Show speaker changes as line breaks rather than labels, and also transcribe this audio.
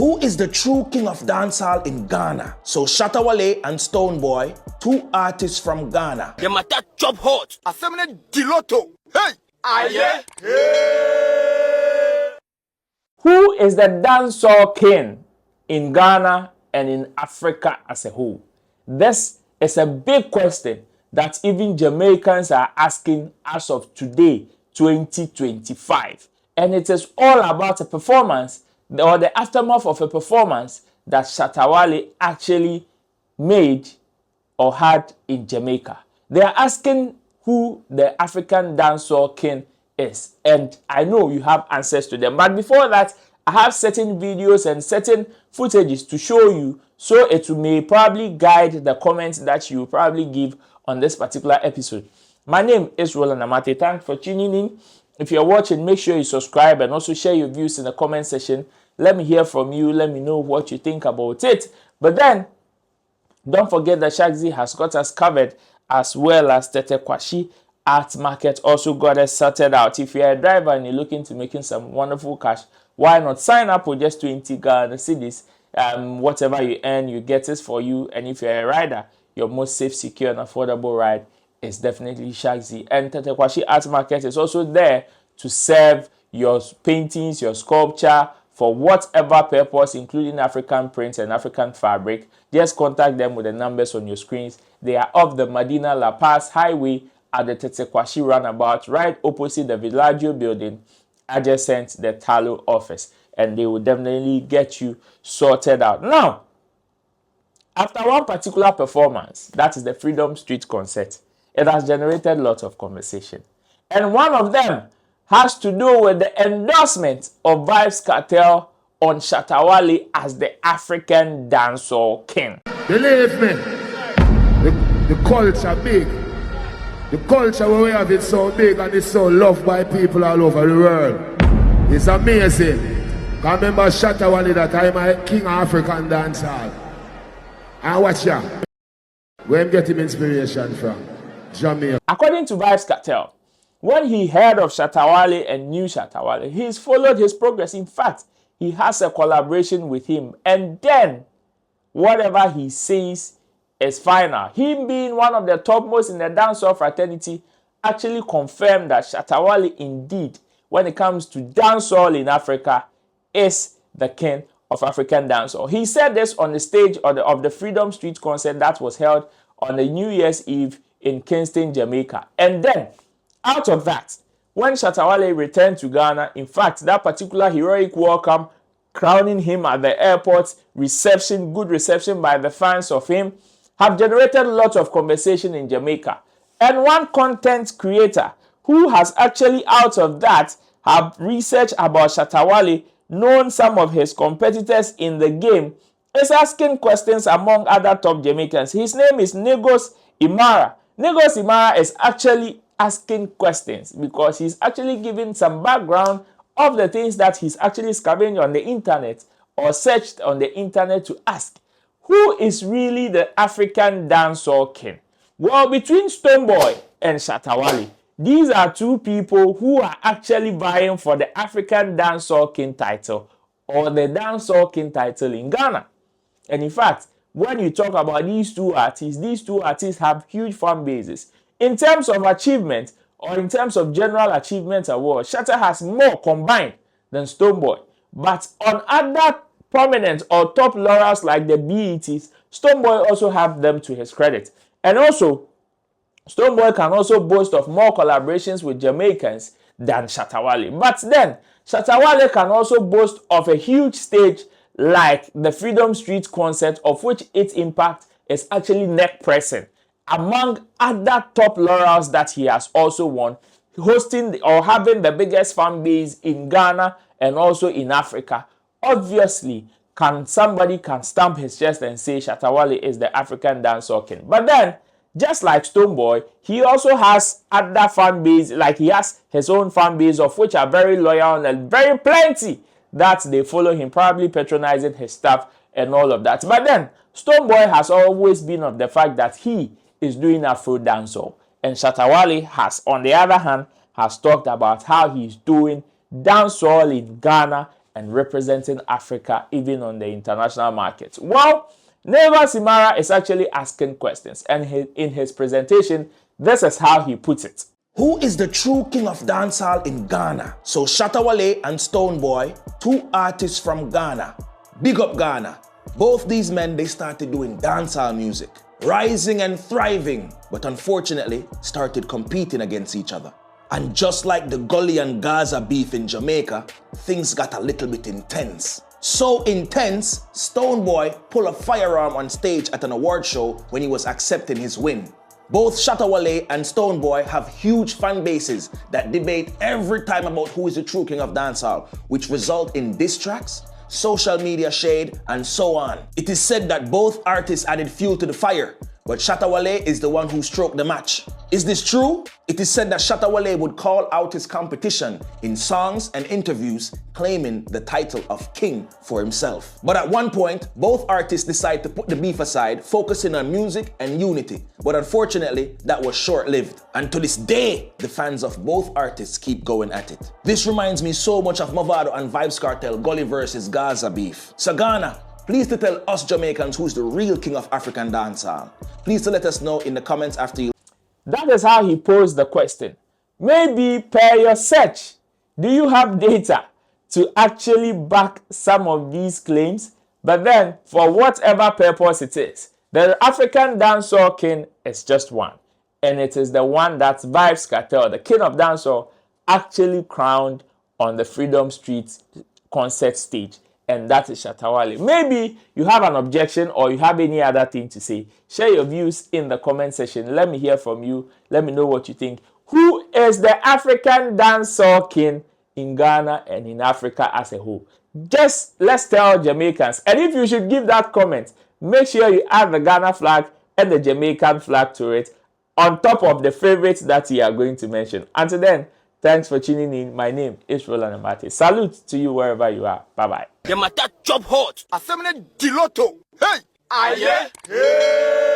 Who is the true king of dancehall in Ghana? So Shatta Wale and Stonebwoy, two artists from Ghana.
The matter chop hot.
Assembly Diloto. Hey!
Aye.
Who is the dancehall king in Ghana and in Africa as a whole? This is a big question that even Jamaicans are asking as of today, 2025. And it is all about a performance or the aftermath of a performance that Shatta Wale actually made or had in Jamaica. They are asking who the African dancehall king is. And I know you have answers to them. But before that, I have certain videos and certain footages to show you, so it may probably guide the comments that you probably give on this particular episode. My name is Roland Amate. Thanks for tuning in. If you're watching, make sure you subscribe and also share your views in the comment section. Let me hear from you. Let me know what you think about it. But then, don't forget that Shagzy has got us covered, as well as Tete Kwashi Art Market also got us sorted out. If you're a driver and you're looking to making some wonderful cash, why not sign up with just 20 Ghana cedis? Whatever you earn, you get it for you. And if you're a rider, your most safe, secure, and affordable ride is definitely Shagzy. And Tete Kwashi Art Market is also there to serve your paintings, your sculpture, for whatever purpose, including African prints and African fabric. Just contact them with the numbers on your screens. They are off the Medina La Paz Highway at the Tete Kwashi roundabout, right opposite the Villaggio building, adjacent the Talo office. And they will definitely get you sorted out. Now, after one particular performance, that is the Freedom Street concert, it has generated lots of conversation. And one of them has to do with the endorsement of Vybz Kartel on Shatta Wale as the African dancehall king.
Believe me, the culture big. The culture where we have it so big and it's so loved by people all over the world. It's amazing. I remember Shatta Wale that I'm a king of African dancehall. And watch ya. Where I'm getting inspiration from? Jamaica.
According to Vybz Kartel, when he heard of Shatta Wale and knew Shatta Wale, he's followed his progress. In fact, he has a collaboration with him. And then, whatever he says is final. Him being one of the topmost in the dancehall fraternity actually confirmed that Shatta Wale indeed, when it comes to dancehall in Africa, is the king of African dancehall. He said this on the stage of the Freedom Street concert that was held on the New Year's Eve in Kingston, Jamaica. And then, out of that, when Shatta Wale returned to Ghana, in fact, that particular heroic welcome, crowning him at the airport, reception, good reception by the fans of him, have generated a lot of conversation in Jamaica. And one content creator who has actually, out of that, have researched about Shatta Wale, known some of his competitors in the game, is asking questions among other top Jamaicans. His name is Negos Imara. Negos Imara is actually asking questions because he's actually giving some background of the things that he's actually scavenged on the internet or searched on the internet to ask, who is really the African dancehall king? Well, between Stonebwoy and Shatta Wale, these are two people who are actually vying for the African dancehall king title or the dancehall king title in Ghana. And in fact, when you talk about these two artists have huge fan bases. In terms of achievement or in terms of general achievement awards, Shatta has more combined than Stonebwoy. But on other prominent or top laurels like the BETs, Stonebwoy also have them to his credit. And also, Stonebwoy can also boast of more collaborations with Jamaicans than Shatta Wale. But then, Shatta Wale can also boast of a huge stage like the Freedom Street concert, of which its impact is actually neck-pressing, among other top laurels that he has also won, hosting or having the biggest fan base in Ghana and also in Africa. Obviously, somebody can stamp his chest and say Shatta Wale is the African dancehall king. But then, just like Stonebwoy, he also has other fan base, like he has his own fan base, of which are very loyal and very plenty that they follow him, probably patronizing his stuff and all of that. But then, Stonebwoy has always been of the fact that he is doing Afro dancehall. And Shatta Wale has, on the other hand, has talked about how he's doing dancehall in Ghana and representing Africa even on the international market? Well, Neva Simara is actually asking questions, and in his presentation, this is how he puts it.
Who is the true king of dancehall in Ghana? So Shatta Wale and Stonebwoy, two artists from Ghana. Big up Ghana. Both these men, they started doing dancehall music, rising and thriving, but unfortunately started competing against each other. And just like the Gully and Gaza beef in Jamaica, things got a little bit intense. So intense, Stonebwoy pulled a firearm on stage at an award show when he was accepting his win. Both Shatta Wale and Stonebwoy have huge fan bases that debate every time about who is the true king of dancehall, which result in diss tracks, social media shade, and so on. It is said that both artists added fuel to the fire, but Shatta Wale is the one who stroked the match. Is this true? It is said that Shatta Wale would call out his competition in songs and interviews, claiming the title of king for himself. But at one point, both artists decided to put the beef aside, focusing on music and unity. But unfortunately, that was short-lived. And to this day, the fans of both artists keep going at it. This reminds me so much of Mavado and Vybz Kartel Gully versus Gaza beef. So Ghana, please to tell us Jamaicans who's the real king of African dancehall. Please to let us know in the comments after you.
That is how he posed the question. Maybe per your search, do you have data to actually back some of these claims? But then, for whatever purpose it is, the African dancehall king is just one. And it is the one that Vybz Kartel, the king of dancehall, actually crowned on the Freedom Street concert stage. And that is Shatta Wale. Maybe you have an objection or you have any other thing to say. Share your views in the comment section. Let me hear from you. Let me know what you think. Who is the African dancehall king in Ghana and in Africa as a whole? Just let's tell Jamaicans. And if you should give that comment, make sure you add the Ghana flag and the Jamaican flag to it on top of the favorites that you are going to mention. Until then, thanks for tuning in. My name is Roland Amate. Salute to you wherever you are. Bye-bye.
The matter chop hot.
Assembly Diloto. Hey!
Aye.